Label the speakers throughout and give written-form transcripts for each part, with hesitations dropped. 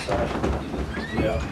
Speaker 1: Yeah.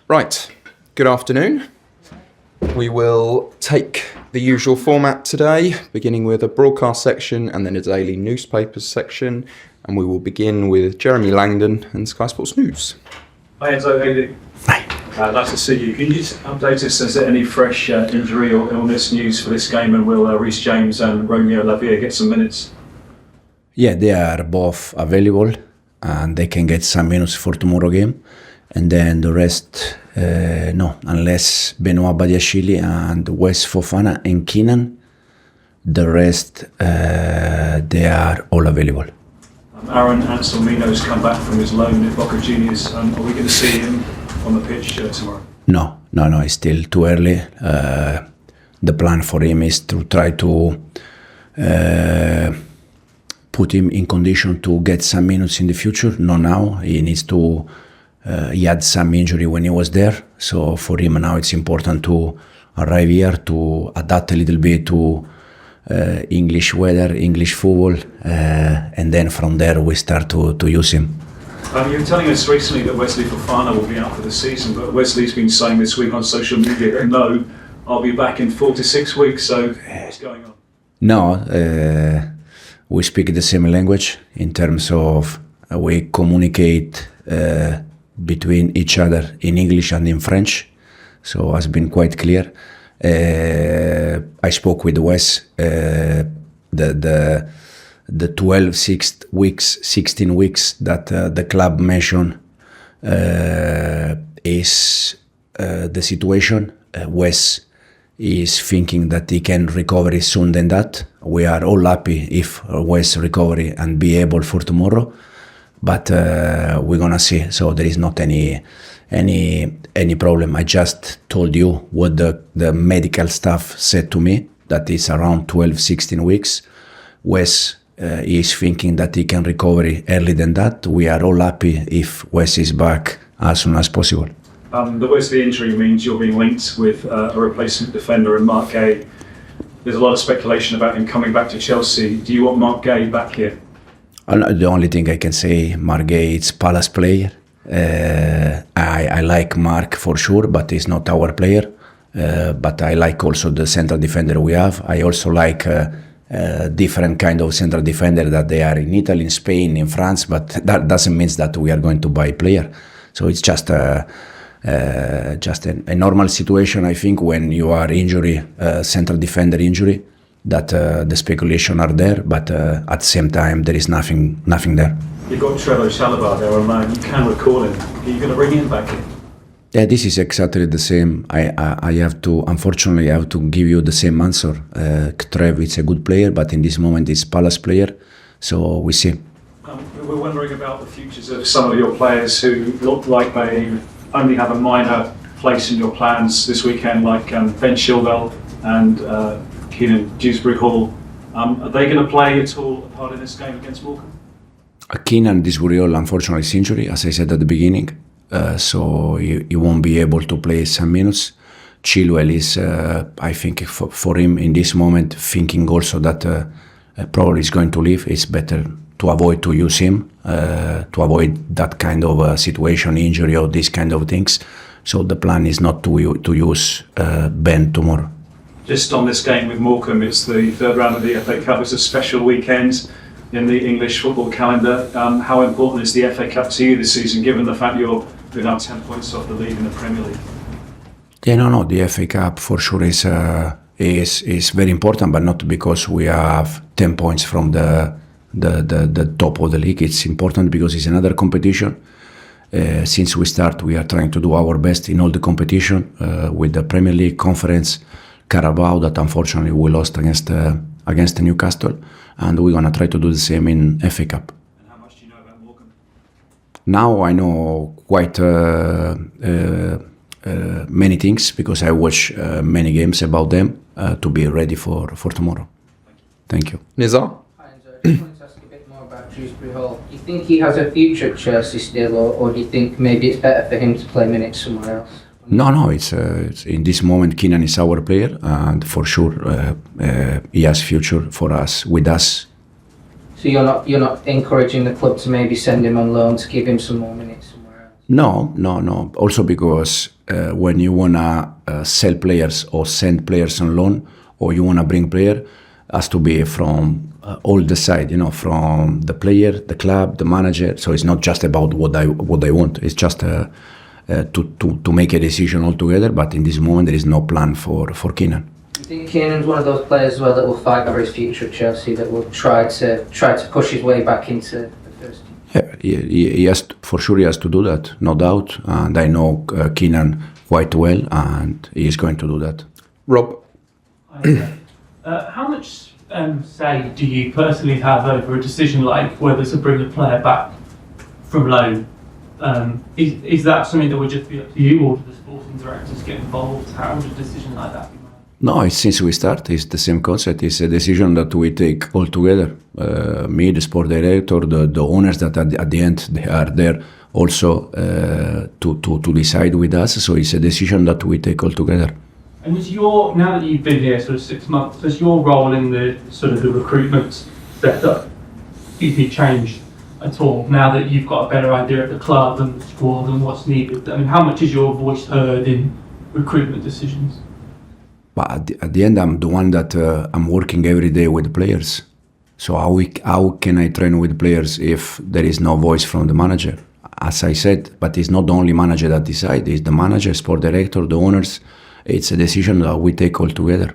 Speaker 2: Right, good afternoon. We will take the usual format today, beginning with a broadcast section and then a daily newspapers section. And we will begin with Jeremy Langdon and Sky Sports News.
Speaker 1: Hi Enzo, how are you doing?
Speaker 2: Hi.
Speaker 1: Nice to see you. Can you just update us, is there any fresh injury or illness news for this game, and will Reece James and Romeo Lavia get some minutes?
Speaker 3: Yeah, they are both available and they can get some minutes for tomorrow game. And then the rest, no, unless Benoit Badiashile and Wes Fofana and Keenan, the rest, they are all available.
Speaker 1: Aaron Anselmino's come back from his loan at Boca Juniors. Are we going to see him on the pitch tomorrow?
Speaker 3: No, it's still too early. The plan for him is to try to put him in condition to get some minutes in the future. Not now. He needs to. He had some injury when he was there, so for him now it's important to arrive here to adapt a little bit to English weather, English football, and then from there we start to use him.
Speaker 1: You were telling us recently that Wesley Fofana will be out for the season, but Wesley's been saying this week on social media, no, I'll be back in 4 to 6 weeks, so what's going on?
Speaker 3: No, we speak the same language in terms of we communicate between each other in English and in French, so it's been quite clear. I spoke with Wes. The 12, 16 weeks that the club mentioned is the situation. Wes is thinking that he can recover soon than that. We are all happy if Wes recovery and be able for tomorrow. But we're gonna see. So there is not any problem. I just told you what the medical staff said to me, that is around 12, 16 weeks. Wes is thinking that he can recover early than that. We are all happy if Wes is back as soon as possible.
Speaker 1: The Wesley injury means you're being linked with a replacement defender in Marc Guehi. There's a lot of speculation about him coming back to Chelsea. Do you want Marc Guehi back here?
Speaker 3: The only thing I can say, Marc Guehi is Palace player. I like Marc for sure, but he's not our player. But I like also the central defender we have. I also like different kind of central defender that they are in Italy, in Spain, in France. But that doesn't mean that we are going to buy a player. So it's just a normal situation. I think when you are injury, central defender injury, that the speculation are there, but at the same time there is nothing there.
Speaker 1: You've got Chalobah there online. You can recall him. Are you going to bring him back in?
Speaker 3: Yeah, this is exactly the same. I have to, unfortunately, I have to give you the same answer. Trev is a good player, but in this moment he's Palace player, so we see.
Speaker 1: We're wondering about the futures of some of your players who look like they only have a minor place in your plans this weekend, like Ben Chilwell and Keenan Dewsbury Hall. Are they going to play at all a part in this game against Morecambe?
Speaker 3: Keenan Dewsbury Hall, unfortunately, is injury, as I said at the beginning, so he won't be able to play some minutes. Chilwell is, I think, for him in this moment, thinking also that probably is going to leave. It's better to avoid to use him, to avoid that kind of situation, injury or these kind of things. So the plan is not to use Ben tomorrow.
Speaker 1: Just on this game with Morecambe, it's the third round of the FA Cup. It's a special weekend in the English football calendar. How important is the FA Cup to you this season, given the fact you're now 10 points off the lead in the Premier League?
Speaker 3: Yeah, no, the FA Cup for sure is very important, but not because we have 10 points from the top of the league. It's important because it's another competition. Since we start, we are trying to do our best in all the competition with the Premier League, Conference, Carabao, that unfortunately we lost against Newcastle, and we're gonna try to do the same in FA Cup.
Speaker 1: And how much do you know about Morecambe?
Speaker 3: Now I know quite many things because I watch many games about them to be ready for tomorrow. Thank you.
Speaker 2: Nizar?
Speaker 4: Hi Enzo. just wanted to ask a bit more about Dewsbury Hall. Do you think he has a future at Chelsea still, or do you think maybe it's better for him to play minutes somewhere else?
Speaker 3: No. It's in this moment. Keenan is our player, and for sure he has future for us with us.
Speaker 4: So you're not encouraging the club to maybe send him on loan to give him some more minutes somewhere else?
Speaker 3: No. Also because when you wanna sell players or send players on loan, or you wanna bring player, has to be from all the side, from the player, the club, the manager. So it's not just about what I want. It's just to make a decision altogether. But in this moment, there is no plan for Keenan.
Speaker 4: Do you think Keenan's one of those players as well that will fight over his future at Chelsea, that will try to push his way back into the first team?
Speaker 3: Yeah, he has for sure. He has to do that, no doubt. And I know Keenan quite well, and he is going to do that.
Speaker 2: Rob?
Speaker 5: How much say do you personally have over a decision like whether to bring a player back from loan? Is that something that would just be up to you, or do the sporting directors get involved? How would a decision like that be made?
Speaker 3: No, since we start, it's the same concept. It's a decision that we take all together. Me, the sport director, the owners that at the end they are there also to decide with us. So it's a decision that we take all together.
Speaker 5: And now that you've been here sort of 6 months, has your role in the sort of the recruitment setup changed at all? Now that you've got a better idea of the club and the squad and what's needed, I mean, how much is your voice heard in recruitment decisions?
Speaker 3: But at the end, I'm the one that I'm working every day with the players. So how can I train with players if there is no voice from the manager? As I said, but it's not the only manager that decides. It's the manager, sport director, the owners. It's a decision that we take all together.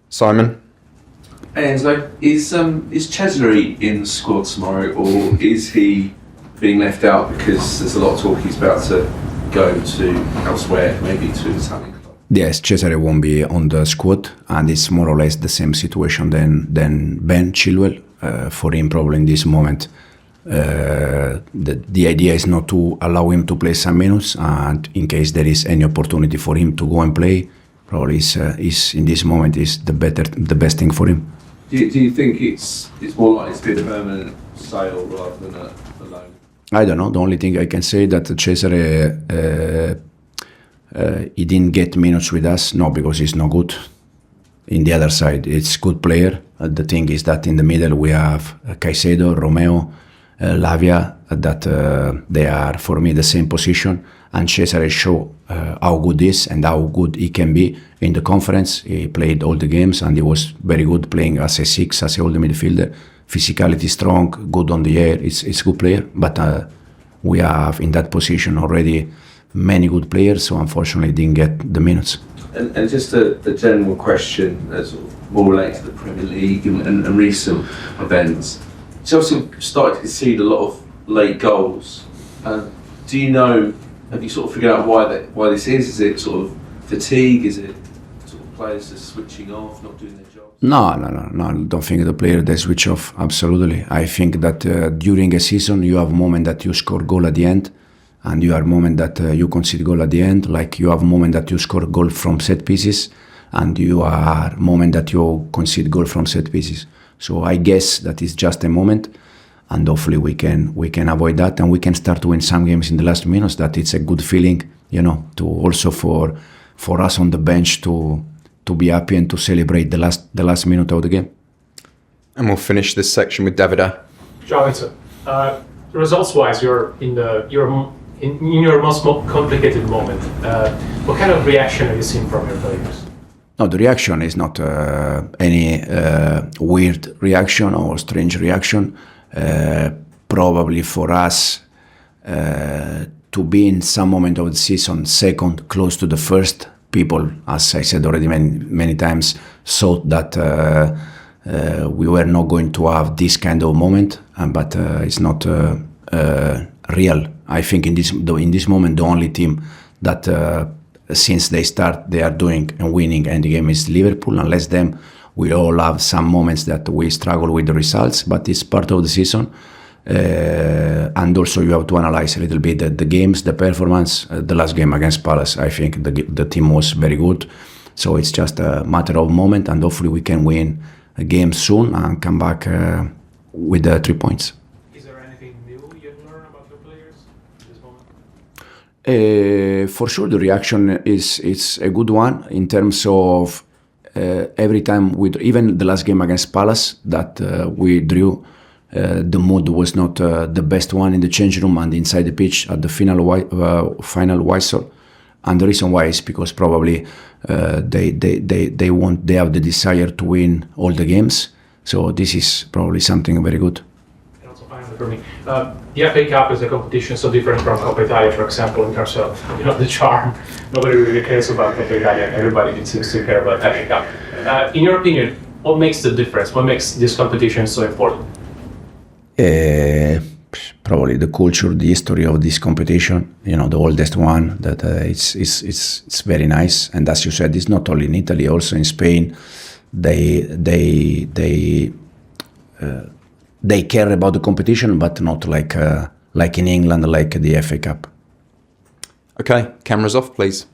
Speaker 2: Simon?
Speaker 6: Hey Enzo, is Casadei in the squad tomorrow, or is he being left out because there's a lot of talk he's about to go to elsewhere, maybe to Italian club?
Speaker 3: Yes, Casadei won't be on the squad, and it's more or less the same situation than Ben Chilwell. For him, probably in this moment, the idea is not to allow him to play some minutes, and in case there is any opportunity for him to go and play, probably is in this moment is the best thing for him.
Speaker 6: Do you think it's more likely to be a permanent sale rather than a loan?
Speaker 3: I don't know. The only thing I can say that Casadei he didn't get minutes with us, not because he's no good. In the other side, it's good player. The thing is that in the middle we have Caicedo, Romeo, Lavia, that they are for me the same position. And Casadei show how good he is and how good he can be in the conference. He played all the games and he was very good playing as a 6, as a holding midfielder. Physicality strong, good on the air. It's a good player, but we have in that position already many good players, so unfortunately didn't get the minutes.
Speaker 6: And just a general question, sort of more related to the Premier League and recent events. Chelsea started to concede a lot of late goals. Do you know? Have you sort of figured out why this is? Is it sort of fatigue? Is it sort of players just switching off, not doing their jobs?
Speaker 3: No. I don't think the player they switch off. Absolutely. I think that during a season you have a moment that you score goal at the end, and you have a moment that you concede goal at the end. Like you have a moment that you score goal from set pieces, and you are a moment that you concede goal from set pieces. So I guess that is just a moment. And hopefully we can avoid that, and we can start to win some games in the last minutes. That it's a good feeling, to also for us on the bench to be happy and to celebrate the last minute of the game.
Speaker 2: And we'll finish this section with Davide.
Speaker 7: Ciao, Enzo. Results-wise, you're in your most complicated moment. What kind of reaction are you seeing from your players?
Speaker 3: No, the reaction is not any weird reaction or strange reaction. Probably for us to be in some moment of the season second, close to the first, people, as I said already many times, thought that we were not going to have this kind of moment, but it's not real. I think in this moment the only team that since they start they are doing and winning and the game is Liverpool. Unless them, we all have some moments that we struggle with the results, but it's part of the season. And also you have to analyze a little bit the games, the performance. The last game against Palace, I think the team was very good. So it's just a matter of moment, and hopefully we can win game soon and come back with 3 points.
Speaker 7: Is there anything new you've learned about your players at this moment?
Speaker 3: For sure, the reaction is a good one in terms of every time even the last game against Palace that we drew, the mood was not the best one in the change room and inside the pitch at the final whistle. And the reason why is because probably they have the desire to win all the games. So this is probably something very good.
Speaker 7: And also finally for me, the FA Cup is a competition so different from Coppa Italia, for example, in terms of the charm. Nobody really cares about Coppa Italia. Everybody seems to care about FA Cup. In your opinion, what makes the difference? What makes this competition so important?
Speaker 3: Probably the culture, the history of this competition. The oldest one. That it's very nice. And as you said, it's not only in Italy, also in Spain. They care about the competition, but not like in England, like the FA Cup.
Speaker 2: Okay, cameras off, please.